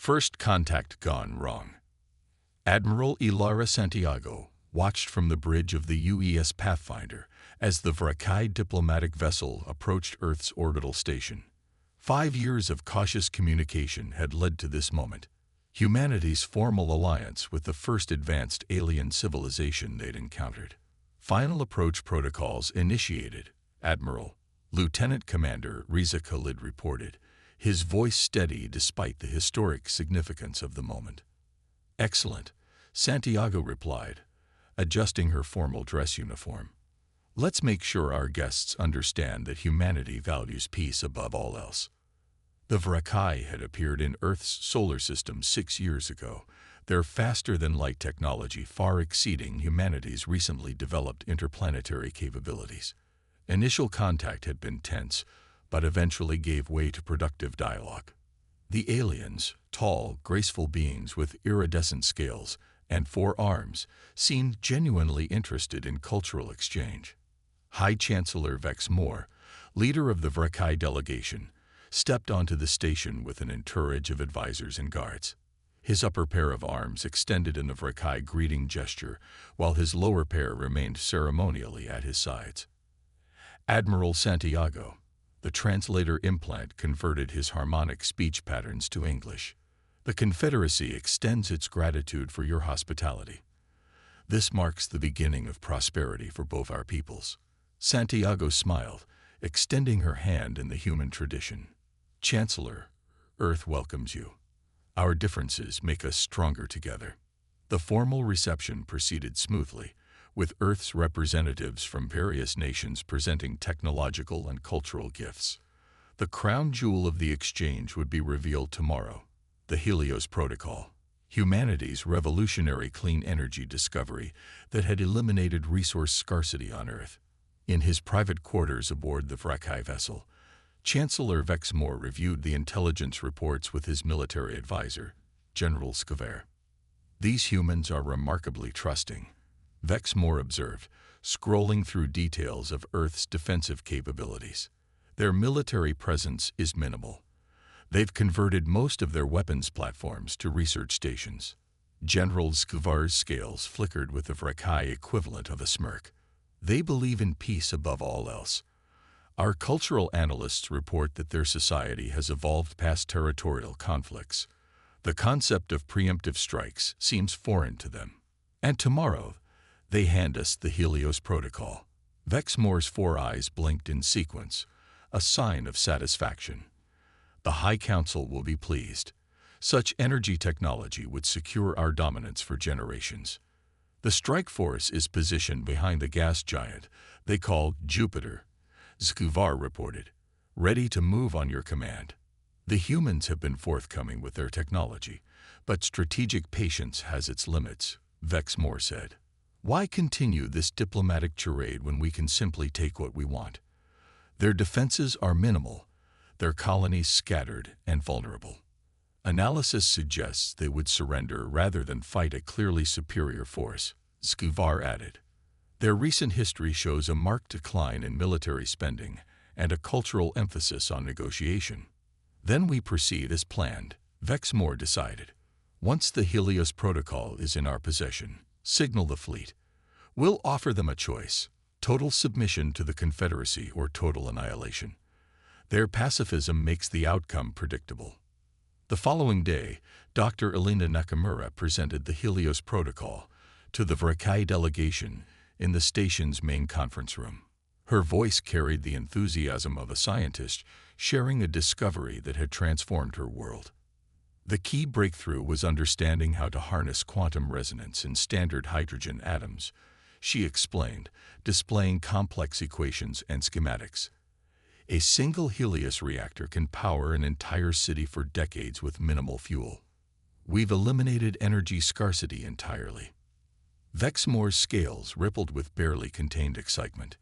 First contact gone wrong. Admiral Ilara Santiago watched from the bridge of the UES Pathfinder as the Vrakai diplomatic vessel approached Earth's orbital station. 5 years of cautious communication had led to this moment. Humanity's formal alliance with the first advanced alien civilization they'd encountered. Final approach protocols initiated, Admiral. Lieutenant Commander Riza Khalid reported, his voice steady despite the historic significance of the moment. Excellent, Santiago replied, adjusting her formal dress uniform. Let's make sure our guests understand that humanity values peace above all else. The Vrakai had appeared in Earth's solar system 6 years ago, their faster-than-light technology far exceeding humanity's recently developed interplanetary capabilities. Initial contact had been tense, but eventually gave way to productive dialogue. The aliens, tall, graceful beings with iridescent scales and 4 arms, seemed genuinely interested in cultural exchange. High Chancellor Vex Moore, leader of the Vrakai delegation, stepped onto the station with an entourage of advisors and guards. His upper pair of arms extended in a Vrakai greeting gesture, while his lower pair remained ceremonially at his sides. Admiral Santiago, the translator implant converted his harmonic speech patterns to English. The Confederacy extends its gratitude for your hospitality. This marks the beginning of prosperity for both our peoples. Santiago smiled, extending her hand in the human tradition. Chancellor, Earth welcomes you. Our differences make us stronger together. The formal reception proceeded smoothly, with Earth's representatives from various nations presenting technological and cultural gifts. The crown jewel of the exchange would be revealed tomorrow, the Helios Protocol, humanity's revolutionary clean energy discovery that had eliminated resource scarcity on Earth. In his private quarters aboard the Vrakai vessel, Chancellor Vex Moore reviewed the intelligence reports with his military advisor, General Scaver. These humans are remarkably trusting, Vex Moore observed, scrolling through details of Earth's defensive capabilities. Their military presence is minimal. They've converted most of their weapons platforms to research stations. General Scavar's scales flickered with the Vrakai equivalent of a smirk. They believe in peace above all else. Our cultural analysts report that their society has evolved past territorial conflicts. The concept of preemptive strikes seems foreign to them. And tomorrow, they hand us the Helios Protocol. Vex Moore's 4 eyes blinked in sequence, a sign of satisfaction. The High Council will be pleased. Such energy technology would secure our dominance for generations. The strike force is positioned behind the gas giant they call Jupiter, Scavar reported, ready to move on your command. The humans have been forthcoming with their technology, but strategic patience has its limits, Vex Moore said. Why continue this diplomatic charade when we can simply take what we want? Their defenses are minimal, their colonies scattered and vulnerable. Analysis suggests they would surrender rather than fight a clearly superior force, Scavar added. Their recent history shows a marked decline in military spending and a cultural emphasis on negotiation. Then we proceed as planned, Vex Moore decided. Once the Helios Protocol is in our possession, signal the fleet. We'll offer them a choice: total submission to the Confederacy or total annihilation. Their pacifism makes the outcome predictable. The following day, Dr. Elena Nakamura presented the Helios Protocol to the Vrakai delegation in the station's main conference room. Her voice carried the enthusiasm of a scientist sharing a discovery that had transformed her world. The key breakthrough was understanding how to harness quantum resonance in standard hydrogen atoms, she explained, displaying complex equations and schematics. A single Helios reactor can power an entire city for decades with minimal fuel. We've eliminated energy scarcity entirely. Vex Moore's scales rippled with barely contained excitement.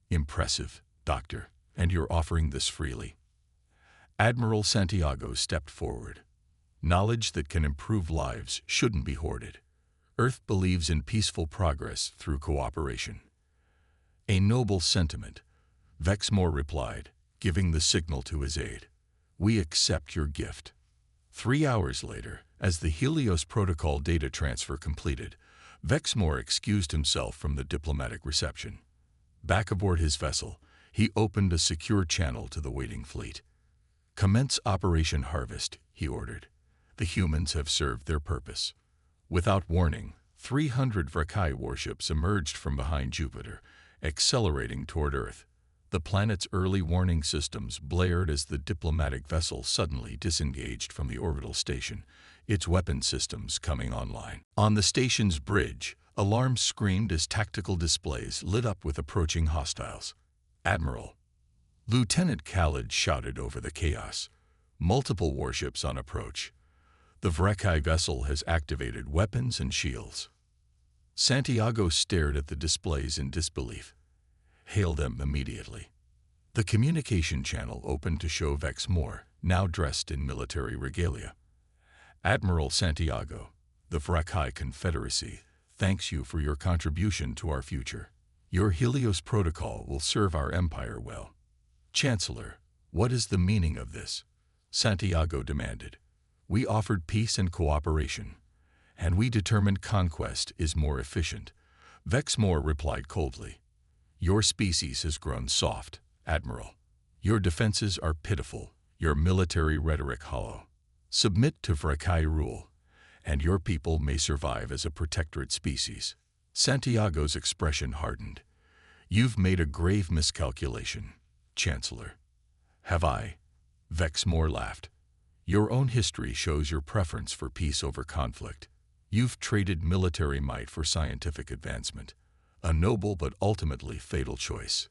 Impressive, Doctor, and you're offering this freely. Admiral Santiago stepped forward. Knowledge that can improve lives shouldn't be hoarded. Earth believes in peaceful progress through cooperation. A noble sentiment, Vex Moore replied, giving the signal to his aide. We accept your gift. 3 hours later, as the Helios Protocol data transfer completed, Vexmore excused himself from the diplomatic reception. Back aboard his vessel, he opened a secure channel to the waiting fleet. "Commence Operation Harvest," he ordered. "The humans have served their purpose." Without warning, 300 Vrakai warships emerged from behind Jupiter, accelerating toward Earth. The planet's early warning systems blared as the diplomatic vessel suddenly disengaged from the orbital station, its weapon systems coming online. On the station's bridge, alarms screamed as tactical displays lit up with approaching hostiles. "Admiral!" Lieutenant Khalid shouted over the chaos. "Multiple warships on approach. The Vrakai vessel has activated weapons and shields." Santiago stared at the displays in disbelief. "Hail them immediately." The communication channel opened to show Vexmore, now dressed in military regalia. "Admiral Santiago, the Vrakai Confederacy thanks you for your contribution to our future. Your Helios Protocol will serve our empire well." "Chancellor, what is the meaning of this?" Santiago demanded. "We offered peace and cooperation, and we determined conquest is more efficient," Vexmore replied coldly. "Your species has grown soft, Admiral. Your defenses are pitiful, your military rhetoric hollow. Submit to Vrakai rule, and your people may survive as a protectorate species." Santiago's expression hardened. "You've made a grave miscalculation, Chancellor." "Have I?" Vexmore laughed. "Your own history shows your preference for peace over conflict. You've traded military might for scientific advancement, a noble but ultimately fatal choice."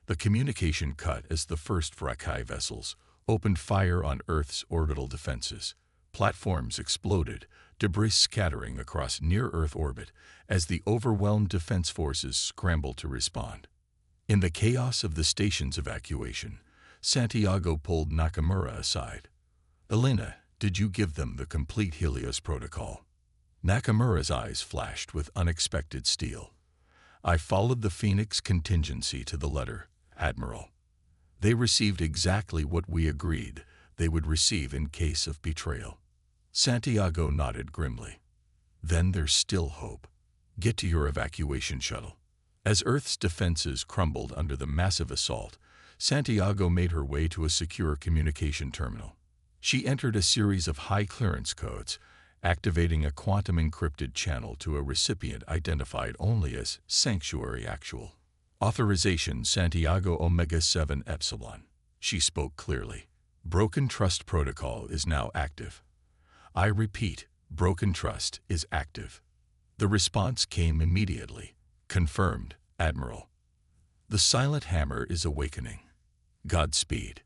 The communication cut as the first Vrakai vessels opened fire on Earth's orbital defenses. Platforms exploded, debris scattering across near-Earth orbit as the overwhelmed defense forces scrambled to respond. In the chaos of the station's evacuation, Santiago pulled Nakamura aside. "Elena, did you give them the complete Helios Protocol?" Nakamura's eyes flashed with unexpected steel. "I followed the Phoenix contingency to the letter, Admiral. They received exactly what we agreed they would receive in case of betrayal." Santiago nodded grimly. "Then there's still hope. Get to your evacuation shuttle." As Earth's defenses crumbled under the massive assault, Santiago made her way to a secure communication terminal. She entered a series of high-clearance codes, activating a quantum-encrypted channel to a recipient identified only as Sanctuary Actual. "Authorization Santiago Omega 7 Epsilon." She spoke clearly. "Broken Trust Protocol is now active." "I repeat, Broken Trust is active." The response came immediately. "Confirmed, Admiral." "The Silent Hammer is awakening. Godspeed."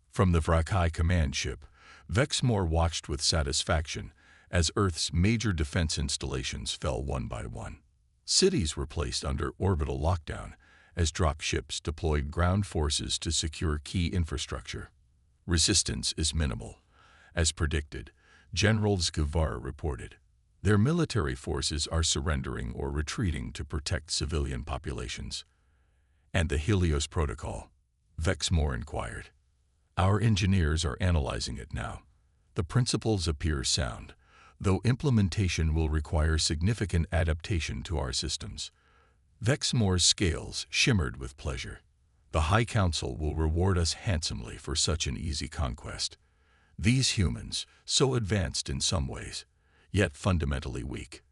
From the Vrakai command ship, Vexmore watched with satisfaction as Earth's major defense installations fell one by one. Cities were placed under orbital lockdown as dropships deployed ground forces to secure key infrastructure. "Resistance is minimal," as predicted, General Zguvar reported. "Their military forces are surrendering or retreating to protect civilian populations." "And the Helios Protocol?" Vexmore inquired. "Our engineers are analyzing it now. The principles appear sound, though implementation will require significant adaptation to our systems." Vexmore's scales shimmered with pleasure. "The High Council will reward us handsomely for such an easy conquest. These humans, so advanced in some ways, yet fundamentally weak.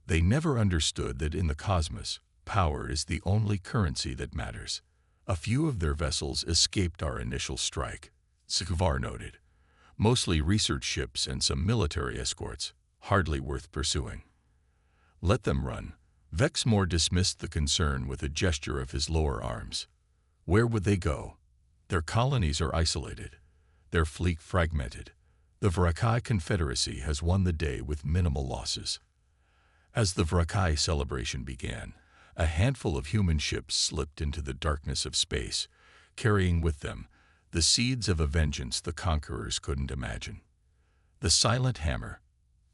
They never understood that in the cosmos, power is the only currency that matters. A few of their vessels escaped our initial strike," Zguvar noted. "Mostly research ships and some military escorts, hardly worth pursuing." "Let them run." Vexmore dismissed the concern with a gesture of his lower arms. "Where would they go? Their colonies are isolated, their fleet fragmented. The Vrakai Confederacy has won the day with minimal losses." As the Vrakai celebration began, a handful of human ships slipped into the darkness of space, carrying with them the seeds of a vengeance the conquerors couldn't imagine. The Silent Hammer.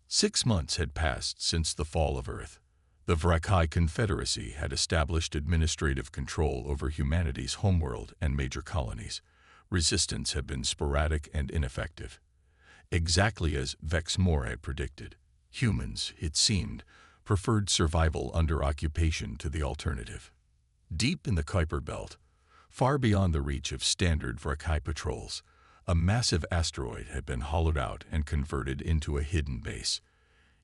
6 months had passed since the fall of Earth. The Vrakai Confederacy had established administrative control over humanity's homeworld and major colonies. Resistance had been sporadic and ineffective. Exactly as Vexmore had predicted, humans, it seemed, preferred survival under occupation to the alternative. Deep in the Kuiper Belt, far beyond the reach of standard Vrakai patrols, a massive asteroid had been hollowed out and converted into a hidden base.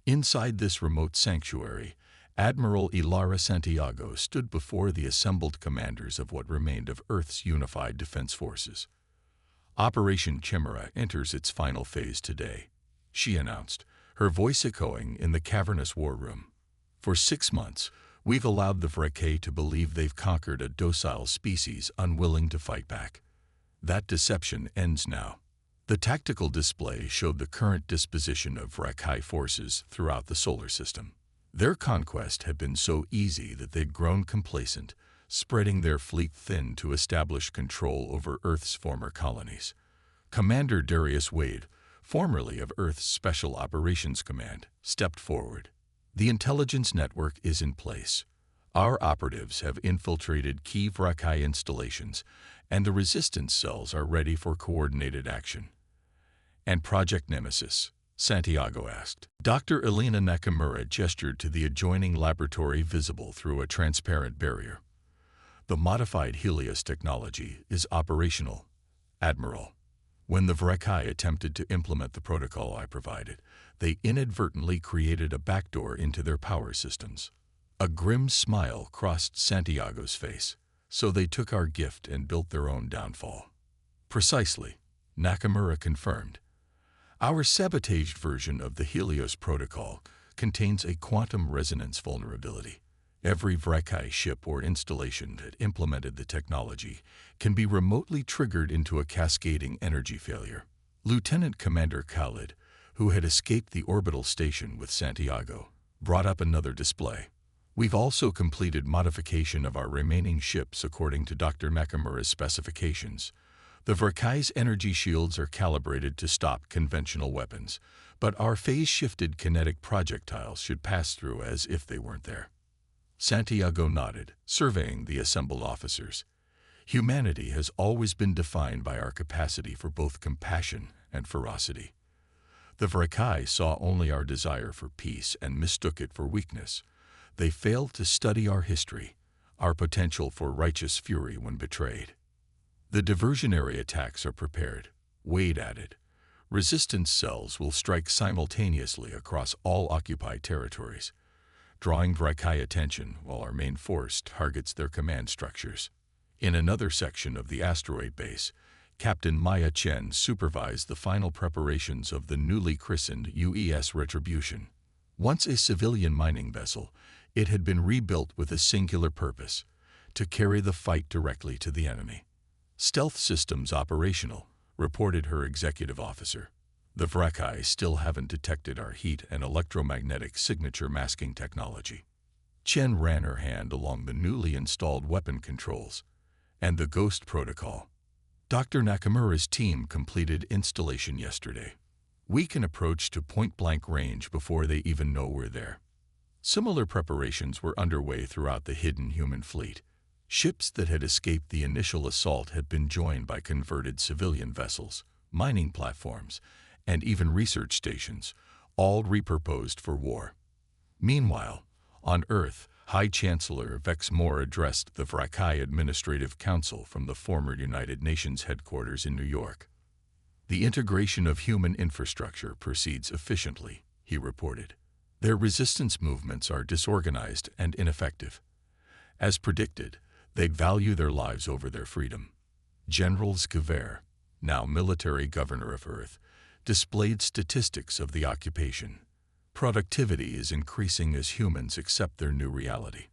Inside this remote sanctuary, Admiral Ilara Santiago stood before the assembled commanders of what remained of Earth's unified defense forces. Operation Chimera enters its final phase today, she announced, her voice echoing in the cavernous war room. For 6 months, we've allowed the Vrakai to believe they've conquered a docile species unwilling to fight back. That deception ends now. The tactical display showed the current disposition of Vrakai forces throughout the solar system. Their conquest had been so easy that they'd grown complacent, spreading their fleet thin to establish control over Earth's former colonies. Commander Darius Wade, formerly of Earth's Special Operations Command, stepped forward. The intelligence network is in place. Our operatives have infiltrated key Vrakai installations, and the resistance cells are ready for coordinated action. And Project Nemesis? Santiago asked. Dr. Elena Nakamura gestured to the adjoining laboratory visible through a transparent barrier. The modified Helios technology is operational, Admiral. When the Vrakai attempted to implement the protocol I provided, they inadvertently created a backdoor into their power systems. A grim smile crossed Santiago's face. So they took our gift and built their own downfall. Precisely, Nakamura confirmed. Our sabotaged version of the Helios protocol contains a quantum resonance vulnerability. Every Vrakai ship or installation that implemented the technology can be remotely triggered into a cascading energy failure. Lieutenant Commander Khalid, who had escaped the orbital station with Santiago, brought up another display. We've also completed modification of our remaining ships according to Dr. Nakamura's specifications. The Vrakai's energy shields are calibrated to stop conventional weapons, but our phase-shifted kinetic projectiles should pass through as if they weren't there. Santiago nodded, surveying the assembled officers. Humanity has always been defined by our capacity for both compassion and ferocity. The Vrakai saw only our desire for peace and mistook it for weakness. They failed to study our history, our potential for righteous fury when betrayed. The diversionary attacks are prepared, Wade added. Resistance cells will strike simultaneously across all occupied territories, drawing Vrakai attention while our main force targets their command structures. In another section of the asteroid base, Captain Maya Chen supervised the final preparations of the newly christened UES Retribution. Once a civilian mining vessel, it had been rebuilt with a singular purpose: to carry the fight directly to the enemy. Stealth systems operational, reported her executive officer. The Vrakai still haven't detected our heat and electromagnetic signature masking technology. Chen ran her hand along the newly installed weapon controls. And the Ghost Protocol. Dr. Nakamura's team completed installation yesterday. We can approach to point-blank range before they even know we're there. Similar preparations were underway throughout the hidden human fleet. Ships that had escaped the initial assault had been joined by converted civilian vessels, mining platforms, and even research stations, all repurposed for war. Meanwhile, on Earth, High Chancellor Vexmore addressed the Vrakai Administrative Council from the former United Nations headquarters in New York. The integration of human infrastructure proceeds efficiently, he reported. Their resistance movements are disorganized and ineffective. As predicted, they'd value their lives over their freedom. General Zgever, now military governor of Earth, displayed statistics of the occupation. Productivity is increasing as humans accept their new reality.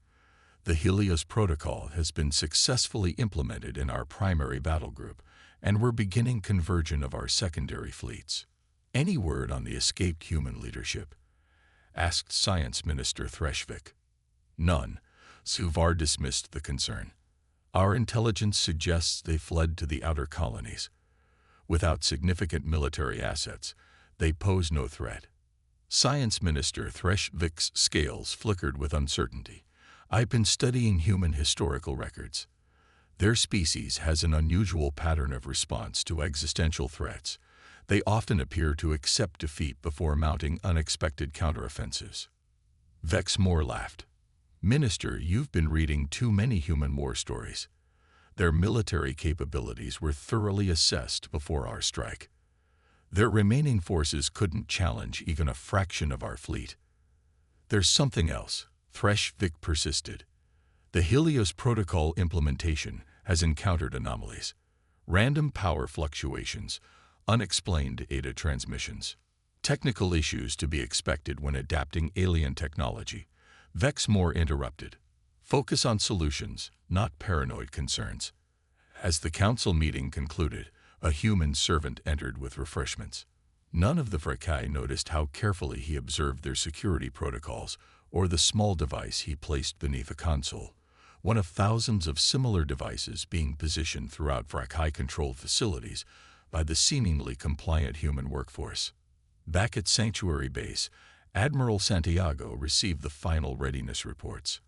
The Helios Protocol has been successfully implemented in our primary battle group, and we're beginning conversion of our secondary fleets. Any word on the escaped human leadership? Asked Science Minister Threshvik. None. Suvar dismissed the concern. Our intelligence suggests they fled to the outer colonies. Without significant military assets, they pose no threat. Science Minister Threshvik's scales flickered with uncertainty. I've been studying human historical records. Their species has an unusual pattern of response to existential threats. They often appear to accept defeat before mounting unexpected counteroffensives. Vexmore laughed. Minister, you've been reading too many human war stories. Their military capabilities were thoroughly assessed before our strike. Their remaining forces couldn't challenge even a fraction of our fleet. There's something else, Vic persisted. The Helios Protocol implementation has encountered anomalies, random power fluctuations, unexplained data transmissions, technical issues to be expected when adapting alien technology. Vexmore interrupted. Focus on solutions, not paranoid concerns. As the council meeting concluded, a human servant entered with refreshments. None of the Vrakai noticed how carefully he observed their security protocols or the small device he placed beneath a console, one of thousands of similar devices being positioned throughout Vrakai-controlled facilities by the seemingly compliant human workforce. Back at Sanctuary Base, Admiral Santiago received the final readiness reports.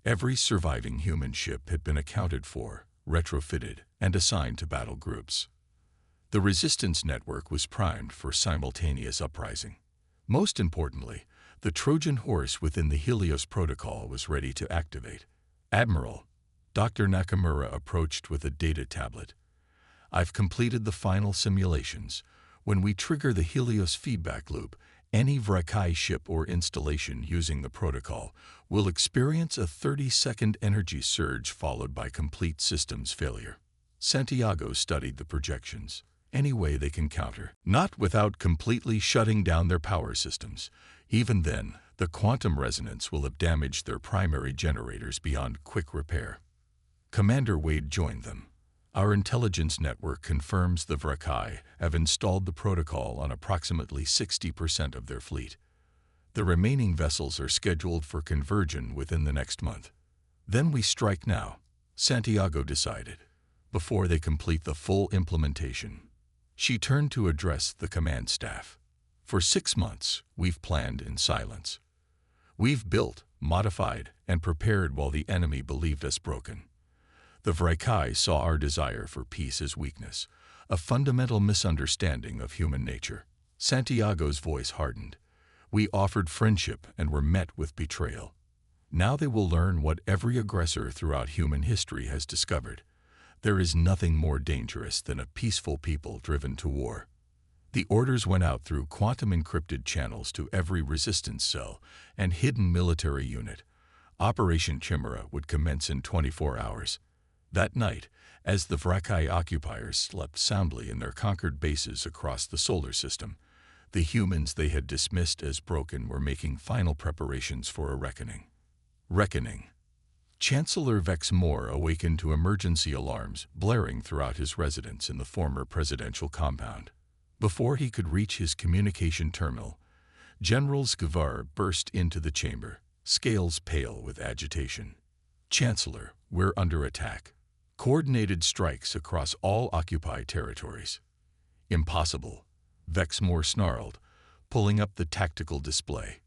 Every surviving human ship had been accounted for, retrofitted, and assigned to battle groups. The resistance network was primed for simultaneous uprising. Most importantly, the Trojan horse within the Helios Protocol was ready to activate. Admiral, Dr. Nakamura approached with a data tablet. I've completed the final simulations. When we trigger the Helios feedback loop, any Vrakai ship or installation using the protocol will experience a 30-second energy surge followed by complete systems failure. Santiago studied the projections. Any way they can counter, not without completely shutting down their power systems. Even then, the quantum resonance will have damaged their primary generators beyond quick repair. Commander Wade joined them. Our intelligence network confirms the Vrakai have installed the protocol on approximately 60% of their fleet. The remaining vessels are scheduled for conversion within the next month. Then we strike now, Santiago decided, before they complete the full implementation. She turned to address the command staff. For 6 months, we've planned in silence. We've built, modified, and prepared while the enemy believed us broken. The Vrakai saw our desire for peace as weakness, a fundamental misunderstanding of human nature. Santiago's voice hardened. We offered friendship and were met with betrayal. Now they will learn what every aggressor throughout human history has discovered. There is nothing more dangerous than a peaceful people driven to war. The orders went out through quantum-encrypted channels to every resistance cell and hidden military unit. Operation Chimera would commence in 24 hours. That night, as the Vrakai occupiers slept soundly in their conquered bases across the solar system, the humans they had dismissed as broken were making final preparations for a reckoning. Chancellor Vexmore awakened to emergency alarms blaring throughout his residence in the former presidential compound. Before he could reach his communication terminal, General Skvar burst into the chamber, scales pale with agitation. Chancellor, we're under attack. Coordinated strikes across all occupied territories. Impossible, Vexmore snarled, pulling up the tactical display.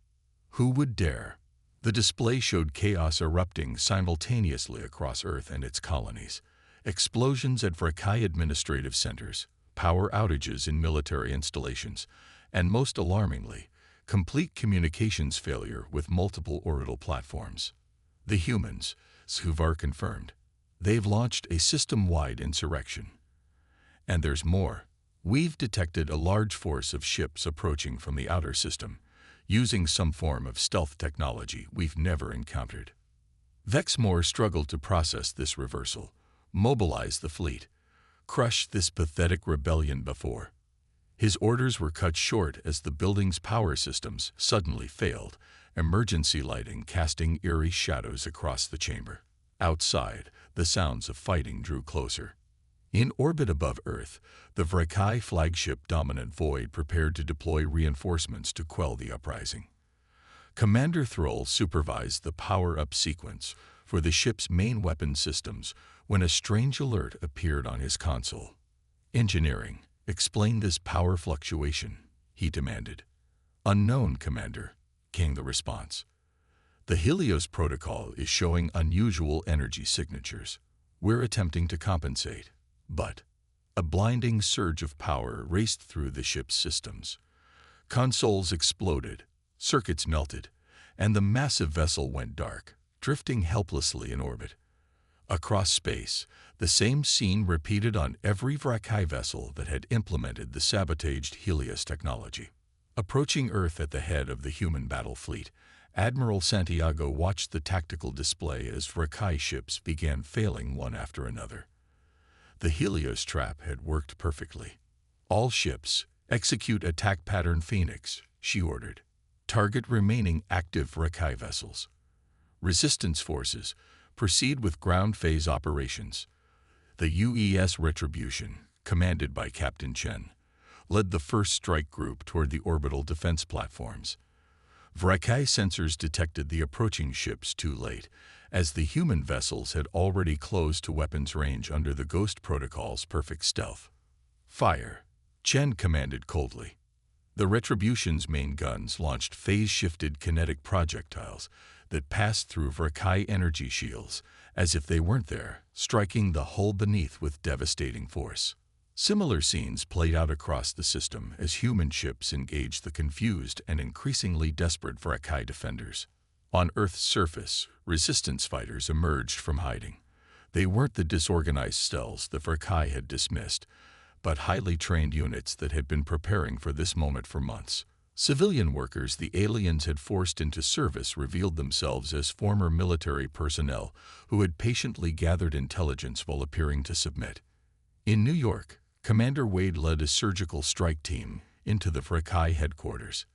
Who would dare? The display showed chaos erupting simultaneously across Earth and its colonies, explosions at Vrakai administrative centers, power outages in military installations, and most alarmingly, complete communications failure with multiple orbital platforms. The humans, Skvar confirmed, they've launched a system-wide insurrection. And there's more. We've detected a large force of ships approaching from the outer system, using some form of stealth technology we've never encountered. Vexmore struggled to process this reversal, mobilize the fleet, crush this pathetic rebellion before. His orders were cut short as the building's power systems suddenly failed, emergency lighting casting eerie shadows across the chamber. Outside, the sounds of fighting drew closer. In orbit above Earth, the Vrakai flagship Dominant Void prepared to deploy reinforcements to quell the uprising. Commander Thrall supervised the power-up sequence for the ship's main weapon systems when a strange alert appeared on his console. Engineering, explain this power fluctuation, he demanded. Unknown, Commander, came the response. The Helios protocol is showing unusual energy signatures. We're attempting to compensate. But A blinding surge of power raced through the ship's systems. Consoles exploded, circuits melted, and the massive vessel went dark, drifting helplessly in orbit. Across space, the same scene repeated on every Vrakai vessel that had implemented the sabotaged Helios technology. Approaching Earth at the head of the human battle fleet, Admiral Santiago watched the tactical display as Vrakai ships began failing one after another. The Helios trap had worked perfectly. All ships, execute attack pattern Phoenix, she ordered. Target remaining active Vrakai vessels. Resistance forces, proceed with ground phase operations. The UES Retribution, commanded by Captain Chen, led the first strike group toward the orbital defense platforms. Vrakai sensors detected the approaching ships too late, as the human vessels had already closed to weapons range under the Ghost Protocol's perfect stealth. Fire, Chen commanded coldly. The Retribution's main guns launched phase-shifted kinetic projectiles that passed through Vrakai energy shields as if they weren't there, striking the hull beneath with devastating force. Similar scenes played out across the system as human ships engaged the confused and increasingly desperate Vrakai defenders. On Earth's surface, resistance fighters emerged from hiding. They weren't the disorganized cells the Vrakai had dismissed, but highly trained units that had been preparing for this moment for months. Civilian workers the aliens had forced into service revealed themselves as former military personnel who had patiently gathered intelligence while appearing to submit. In New York, Commander Wade led a surgical strike team into the Vrakai headquarters.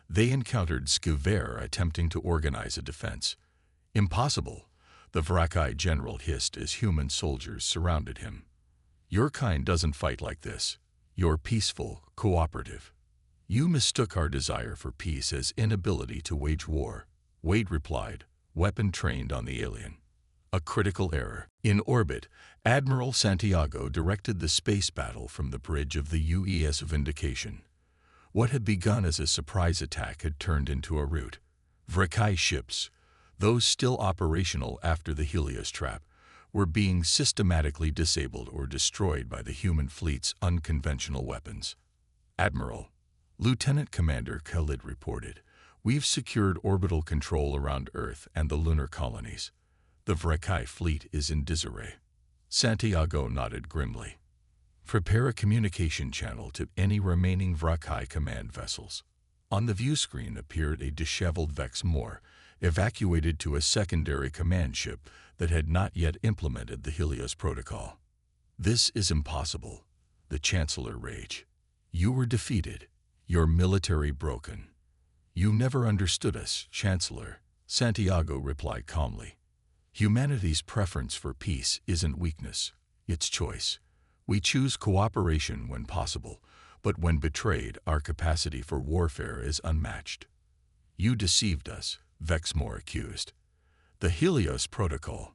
They encountered Skiver attempting to organize a defense. Impossible, the Vrakai general hissed as human soldiers surrounded him. Your kind doesn't fight like this. You're peaceful, cooperative. You mistook our desire for peace as inability to wage war, Wade replied, weapon trained on the alien. A critical error. In orbit, Admiral Santiago directed the space battle from the bridge of the UES Vindication. What had begun as a surprise attack had turned into a rout. Vrakai ships, those still operational after the Helios trap, were being systematically disabled or destroyed by the human fleet's unconventional weapons. Admiral, Lieutenant Commander Khalid reported, we've secured orbital control around Earth and the lunar colonies. The Vrakai fleet is in disarray. Santiago nodded grimly. Prepare a communication channel to any remaining Vrakai command vessels. On the view screen appeared a disheveled Vex Moore, evacuated to a secondary command ship that had not yet implemented the Helios protocol. This is impossible, the Chancellor raged. You were defeated, your military broken. You never understood us, Chancellor, Santiago replied calmly. Humanity's preference for peace isn't weakness, it's choice. We choose cooperation when possible, but when betrayed, our capacity for warfare is unmatched. You deceived us, Vex Moore accused. The Helios Protocol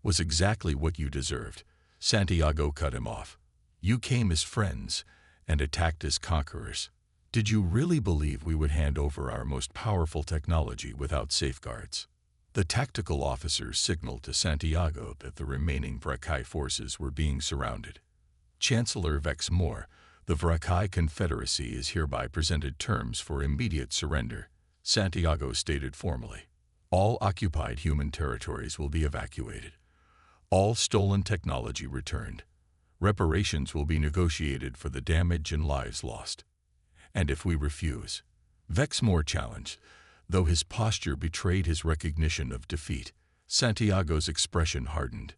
was exactly what you deserved. Santiago cut him off. You came as friends and attacked as conquerors. Did you really believe we would hand over our most powerful technology without safeguards? The tactical officer signaled to Santiago that the remaining Vrakai forces were being surrounded. Chancellor Vex Moore, the Vrakai Confederacy is hereby presented terms for immediate surrender, Santiago stated formally. All occupied human territories will be evacuated. All stolen technology returned. Reparations will be negotiated for the damage and lives lost. And if we refuse, Vex Moore challenged, though his posture betrayed his recognition of defeat, Santiago's expression hardened.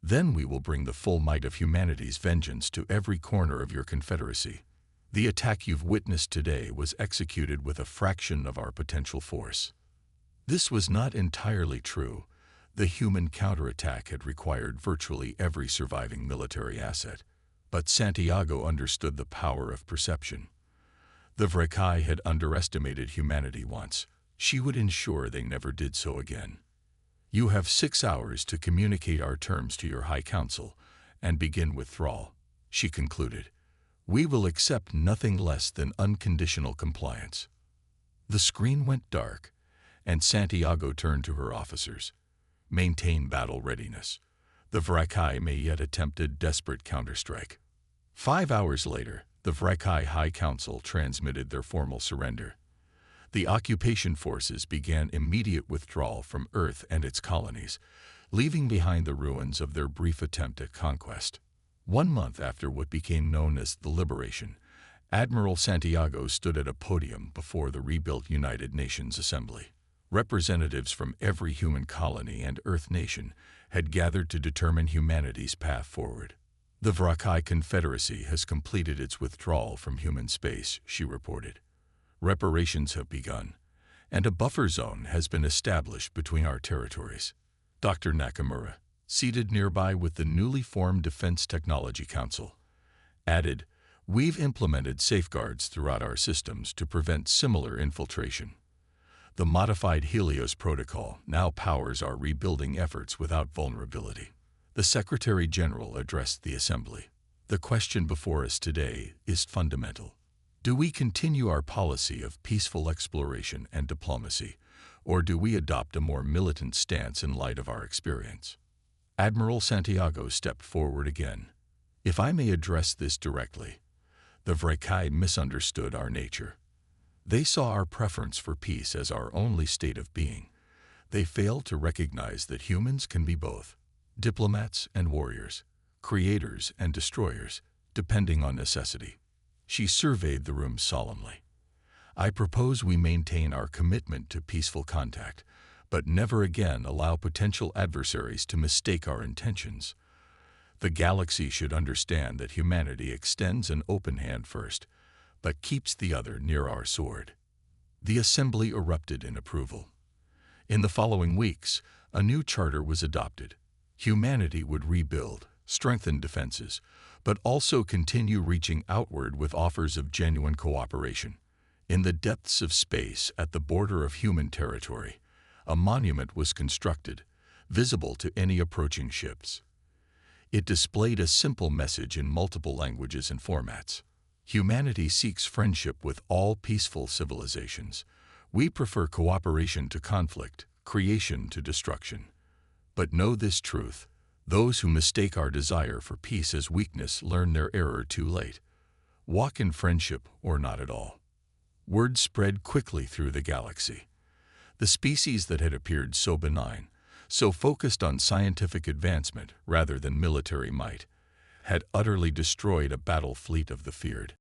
Then we will bring the full might of humanity's vengeance to every corner of your confederacy. The attack you've witnessed today was executed with a fraction of our potential force. This was not entirely true. The human counterattack had required virtually every surviving military asset. But Santiago understood the power of perception. The Vrakai had underestimated humanity once. She would ensure they never did so again. You have 6 hours to communicate our terms to your High Council and begin withdrawal, she concluded. We will accept nothing less than unconditional compliance. The screen went dark, and Santiago turned to her officers. Maintain battle readiness. The Vrakai may yet attempt a desperate counterstrike. 5 hours later, the Vrakai High Council transmitted their formal surrender. The occupation forces began immediate withdrawal from Earth and its colonies, leaving behind the ruins of their brief attempt at conquest. 1 month after what became known as the Liberation, Admiral Santiago stood at a podium before the rebuilt United Nations Assembly. Representatives from every human colony and Earth nation had gathered to determine humanity's path forward. The Vrakai Confederacy has completed its withdrawal from human space, she reported. Reparations have begun, and a buffer zone has been established between our territories. Dr. Nakamura, seated nearby with the newly formed Defense Technology Council, added, "We've implemented safeguards throughout our systems to prevent similar infiltration. The modified Helios protocol now powers our rebuilding efforts without vulnerability." The Secretary General addressed the Assembly. "The question before us today is fundamental. Do we continue our policy of peaceful exploration and diplomacy, or do we adopt a more militant stance in light of our experience?" Admiral Santiago stepped forward again. "If I may address this directly, the Vrakai misunderstood our nature. They saw our preference for peace as our only state of being. They failed to recognize that humans can be both, diplomats and warriors, creators and destroyers, depending on necessity." She surveyed the room solemnly. "I propose we maintain our commitment to peaceful contact, but never again allow potential adversaries to mistake our intentions. The galaxy should understand that humanity extends an open hand first, but keeps the other near our sword." The Assembly erupted in approval. In the following weeks, a new charter was adopted. Humanity would rebuild, strengthen defenses, but also continue reaching outward with offers of genuine cooperation. In the depths of space at the border of human territory, a monument was constructed, visible to any approaching ships. It displayed a simple message in multiple languages and formats. "Humanity seeks friendship with all peaceful civilizations. We prefer cooperation to conflict, creation to destruction. But know this truth: those who mistake our desire for peace as weakness learn their error too late. Walk in friendship or not at all." Word spread quickly through the galaxy. The species that had appeared so benign, so focused on scientific advancement rather than military might, had utterly destroyed a battle fleet of the feared.